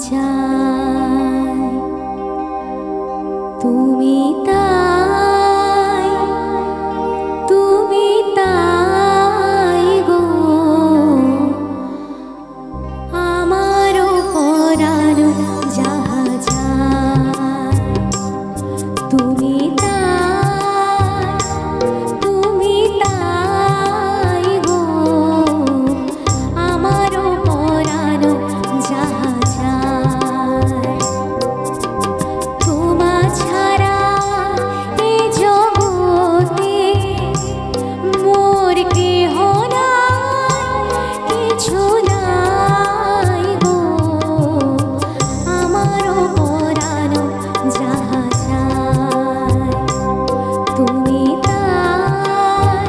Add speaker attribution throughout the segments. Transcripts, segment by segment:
Speaker 1: চাই তুমি তাই গো আমারও পরাণ যাহা চাই তুমি তাই গো আমারও পরাণ যাহা চাই তোমা ছাড়া এ জগতে মোর কেহ নাই কিছু নাই গো আমারও পরাণ যাহা চাই তুমি তাই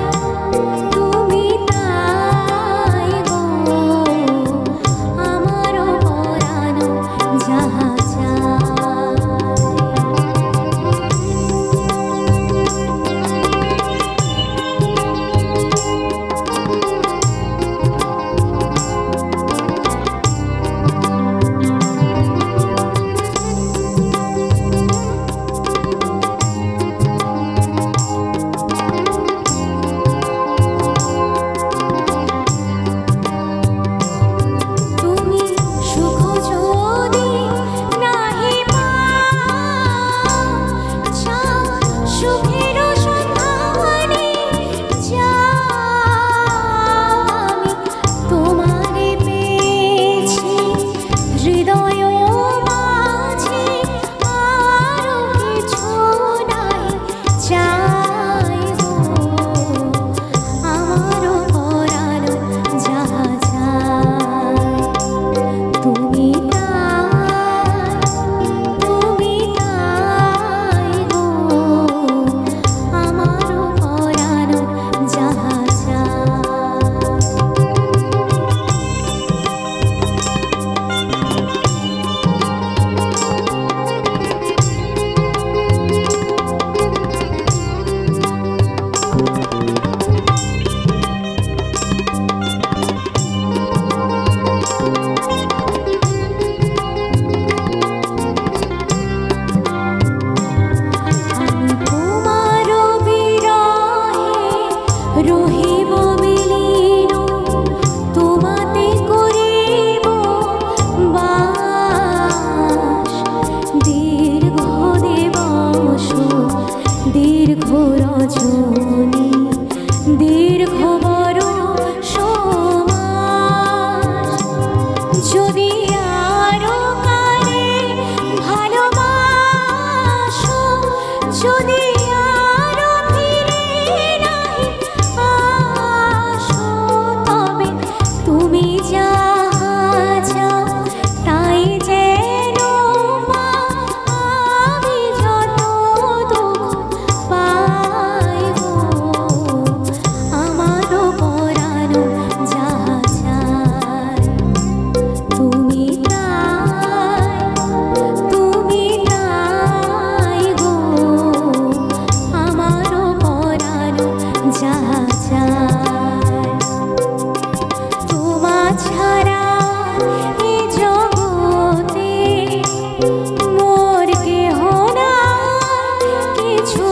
Speaker 1: গো আমারও পরাণ যাহা তুমি সুখ যদি নাহি পাও সুখের সন্ধানে যাও আমি তোমারে পেয়েছি হৃদয় মাঝে আরো কিছু নাই চাই গো আমারও পরাণ যাহা চাই তুমি তাই গো আমারও পরাণ যাহা আমি তোমার বিরহে রহিব বিলীন তোমাতে করিব বাস দীর্ঘ দিবস দীর্ঘ রজনী দীর্ঘ বরষ মাস যদি আরো কালে ভালোবাসো যদি আরো ফিরে নাহি আসো তবে তুমি যাহা চাও তাই যেন পাও আমি যত দুঃখ পাই গো আমারও পরাণ যাহা চাই তুমি তাই গো আমারও পরাণ যাহা চাই তোমা ছাড়া এ জগতে মোর কেহ নাই কিছু